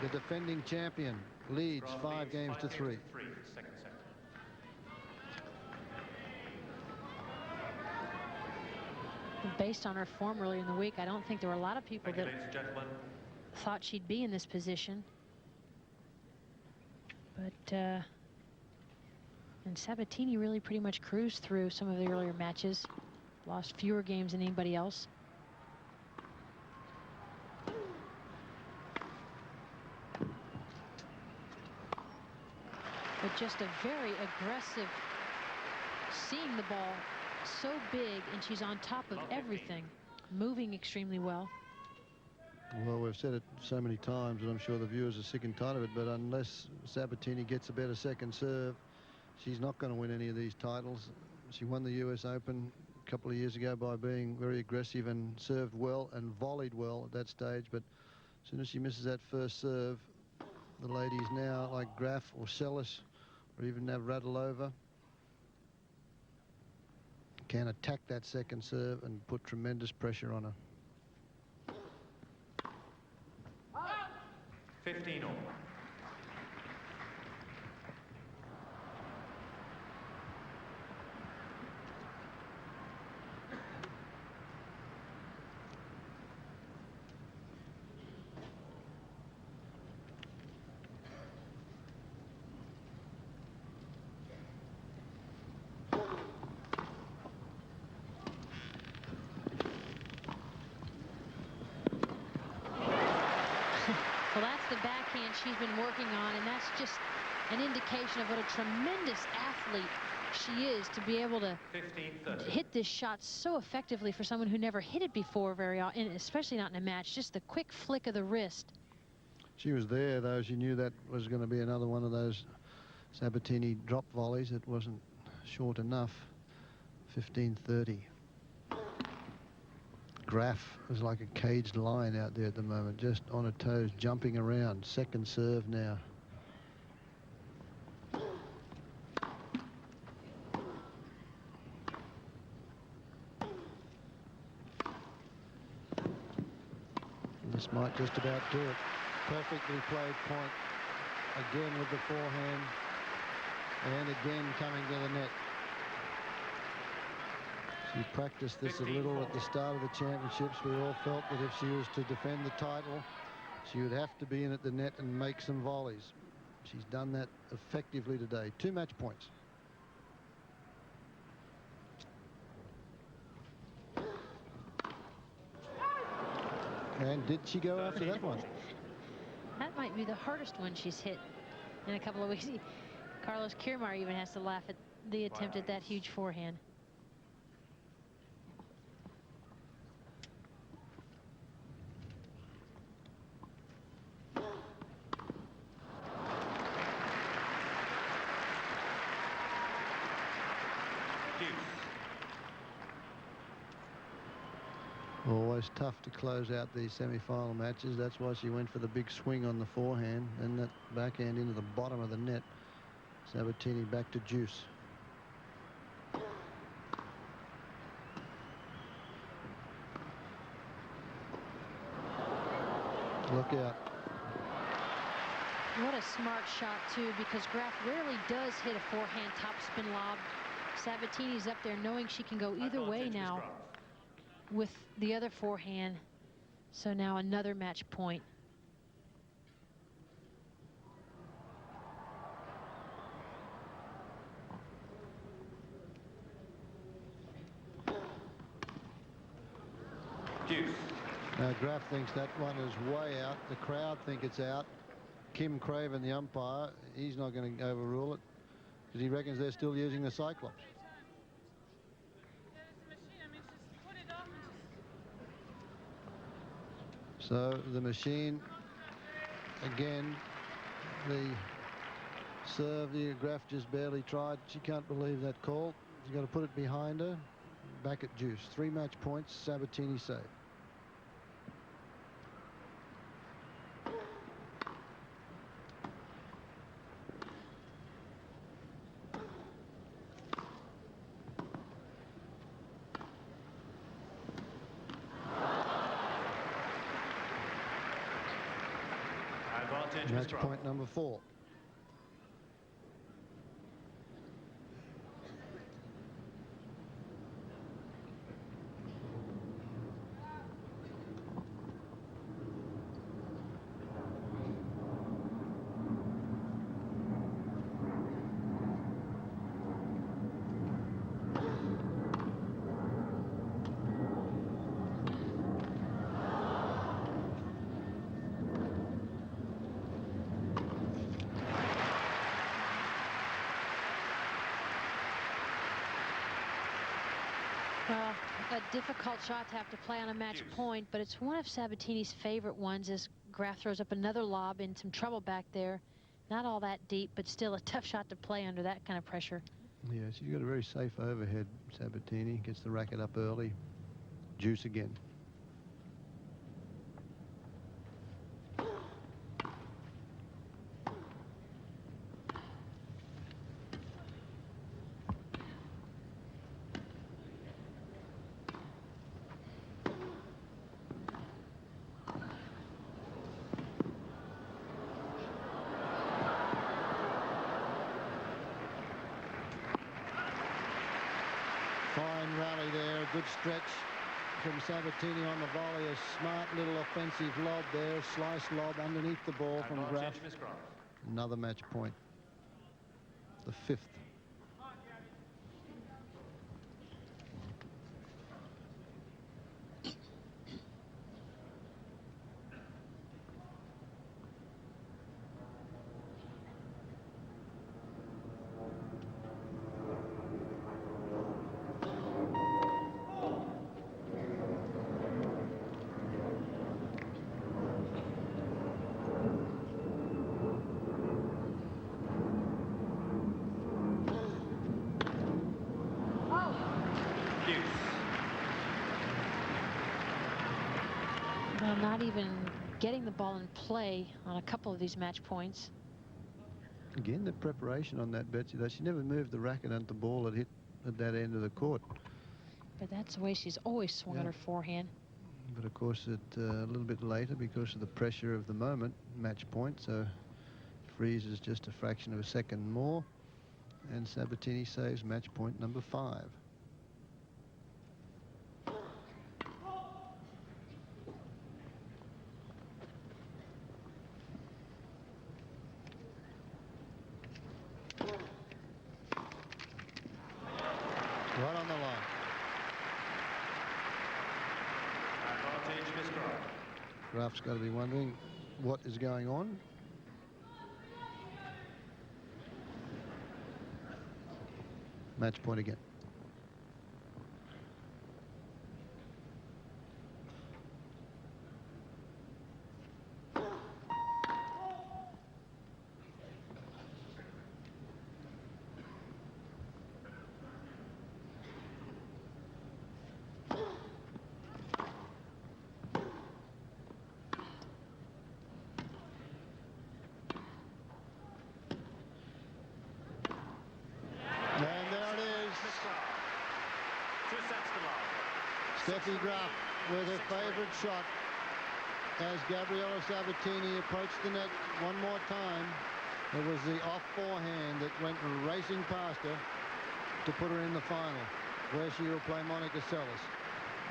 The defending champion leads Graf 5 games to 3. Second set. Based on her form earlier in the week, I don't think there were a lot of people that thought she'd be in this position. But and Sabatini really pretty much cruised through some of the earlier matches, lost fewer games than anybody else. But just a very aggressive, seeing the ball so big, and she's on top of everything, moving extremely well. Well, we've said it so many times, and I'm sure the viewers are sick and tired of it, but unless Sabatini gets a better second serve, she's not going to win any of these titles. She won the US Open a couple of years ago by being very aggressive and served well and volleyed well at that stage, but as soon as she misses that first serve, the ladies now, like Graf or Sellis, or even Navratilova, can attack that second serve and put tremendous pressure on her. 15 all. Well, that's the backhand she's been working on, and that's just an indication of what a tremendous athlete she is, to be able to hit this shot so effectively for someone who never hit it before very often, especially not in a match. Just the quick flick of the wrist. She was there, though. She knew that was going to be another one of those Sabatini drop volleys. It wasn't short enough. 15-30. Graf is like a caged lion out there at the moment, just on her toes, jumping around. Second serve now. This might just about do it. Perfectly played point. Again with the forehand. And again coming to the net. She practiced this a little at the start of the championships. We all felt that if she was to defend the title, she would have to be in at the net and make some volleys. She's done that effectively today. 2 match points. And did she go after that one? That might be the hardest one she's hit in a couple of weeks. Carlos Kiermaier even has to laugh at the attempt at that huge forehand. Always tough to close out these semi-final matches. That's why she went for the big swing on the forehand and that backhand into the bottom of the net. Sabatini back to deuce. Look out. What a smart shot, too, because Graf rarely does hit a forehand topspin lob. Sabatini's up there knowing she can go either way now with the other forehand. So now another match point. Deuce. Now Graf thinks that one is way out. The crowd think it's out. Kim Craven, the umpire, he's not going to overrule it because he reckons they're still using the Cyclops. So the machine, again, the serve, the Graf just barely tried. She can't believe that call. She's got to put it behind her. Back at deuce. 3 match points. Sabatini saved. Match point number 4. Well, a difficult shot to have to play on a match point, but it's one of Sabatini's favorite ones as Graf throws up another lob in some trouble back there. Not all that deep, but still a tough shot to play under that kind of pressure. Yeah, she's got a very safe overhead, Sabatini. Gets the racket up early. Juice again. Fine rally there, a good stretch from Sabatini on the volley. A smart little offensive lob there, slice lob underneath the ball from Graf. Another match point, the 5th. Well, not even getting the ball in play on a couple of these match points. Again, the preparation on that, Betsy, though she never moved the racket and the ball had hit at that end of the court. But that's the way she's always swung on her forehand. But of course, a little bit later, because of the pressure of the moment, match point, so freezes just a fraction of a second more, and Sabatini saves match point number 5. Right on the line. Advantage, Miss Graf. Graf's got to be wondering what is going on. Match point again. Steffi Graf with her favorite shot as Gabriela Sabatini approached the net one more time. It was the off forehand that went racing past her to put her in the final, where she will play Monica Seles.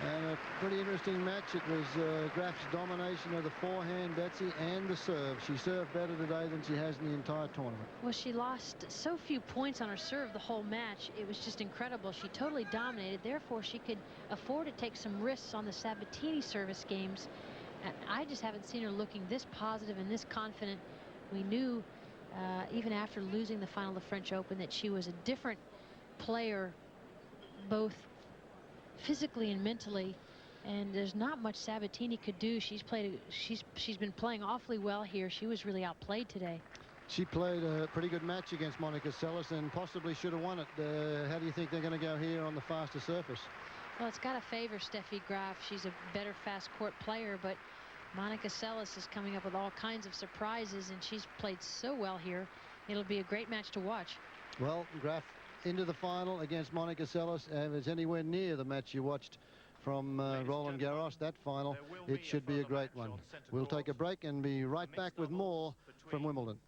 And a pretty interesting match. It was Graf's domination of the forehand, Betsy, and the serve. She served better today than she has in the entire tournament. Well, she lost so few points on her serve the whole match. It was just incredible. She totally dominated. Therefore, she could afford to take some risks on the Sabatini service games. And I just haven't seen her looking this positive and this confident. We knew, even after losing the final of the French Open, that she was a different player, both physically and mentally, and there's not much Sabatini could do. She's been playing awfully well here. She was really outplayed today. She played a pretty good match against Monica Seles and possibly should have won it. How do you think they're going to go here on the faster surface? Well, it's got to favor Steffi Graf. She's a better fast court player, but Monica Seles is coming up with all kinds of surprises, and she's played so well here. It'll be a great match to watch. Well, Graf into the final against Monica Seles. If it's anywhere near the match you watched from Roland Garros, that final, it should be a great one. We'll take a break and be right back with more from Wimbledon.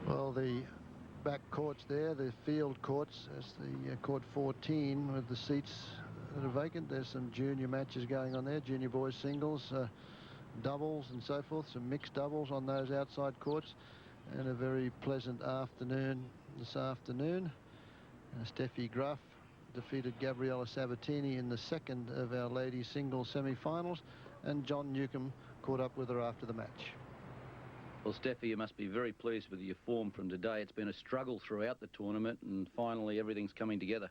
Well, the back courts there, the field courts, as the court 14 with the seats that are vacant. There's some junior matches going on there, junior boys singles, doubles and so forth, some mixed doubles on those outside courts, and a very pleasant afternoon this afternoon. Steffi Graf defeated Gabriela Sabatini in the second of our ladies singles semi-finals, and John Newcomb caught up with her after the match. Well, Steffi, you must be very pleased with your form from today. It's been a struggle throughout the tournament, and finally everything's coming together.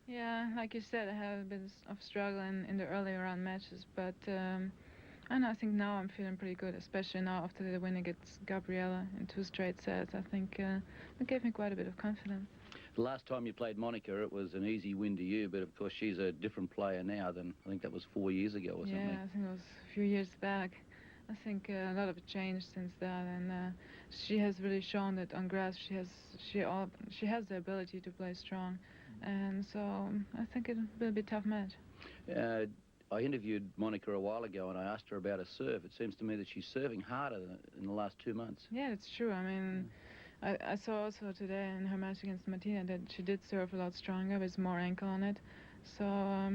Yeah, like you said, I have a bit of struggle in the earlier round matches, but I think now I'm feeling pretty good, especially now after the win against Gabriela in 2 straight sets. I think it gave me quite a bit of confidence. The last time you played Monica, it was an easy win to you, but of course she's a different player now than, I think that was 4 years ago or something. Yeah, I think it was a few years back. I think a lot of it changed since that, and she has really shown that on grass she has the ability to play strong, and so I think it will be a tough match. I interviewed Monica a while ago and I asked her about her serve. It seems to me that she's serving harder in the last 2 months. Yeah, it's true. I mean, I saw also today in her match against Martina that she did serve a lot stronger with more ankle on it. So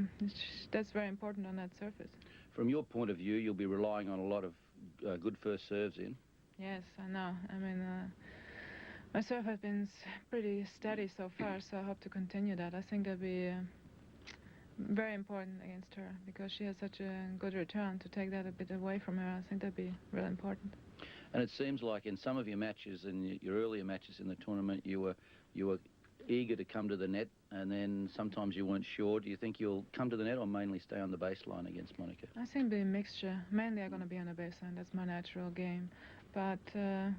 that's very important on that surface. From your point of view, you'll be relying on a lot of good first serves in. Yes, I know. I mean, my serve has been pretty steady so far, so I hope to continue that. I think that'll be very important against her because she has such a good return. To take that a bit away from her, I think that'd be really important. And it seems like in some of your matches and your earlier matches in the tournament, you were eager to come to the net, and then sometimes you weren't sure. Do you think you'll come to the net or mainly stay on the baseline against Monica? I think it'll be a mixture. Mainly I'm going to be on the baseline. That's my natural game. But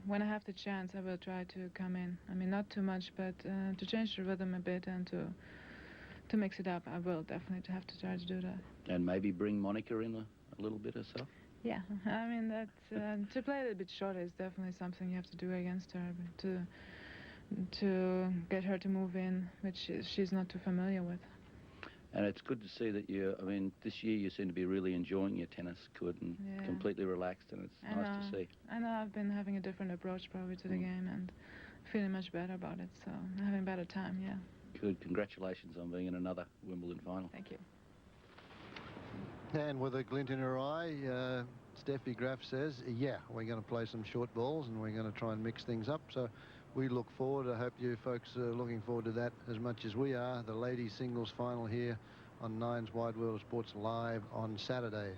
when I have the chance, I will try to come in. I mean, not too much, but to change the rhythm a bit and to mix it up, I will definitely have to try to do that. And maybe bring Monica in a little bit herself? Yeah, I mean, that's, to play a little bit shorter is definitely something you have to do against her, to get her to move in, which she's not too familiar with. And it's good to see that I mean, this year you seem to be really enjoying your tennis court and completely relaxed, and it's nice to see. I know I've been having a different approach probably to the game and feeling much better about it, so I'm having a better time, yeah. Good. Congratulations on being in another Wimbledon final. Thank you. And with a glint in her eye, Steffi Graf says, yeah, we're going to play some short balls and we're going to try and mix things up. So we look forward. I hope you folks are looking forward to that as much as we are. The ladies singles final here on Nine's Wide World of Sports live on Saturday.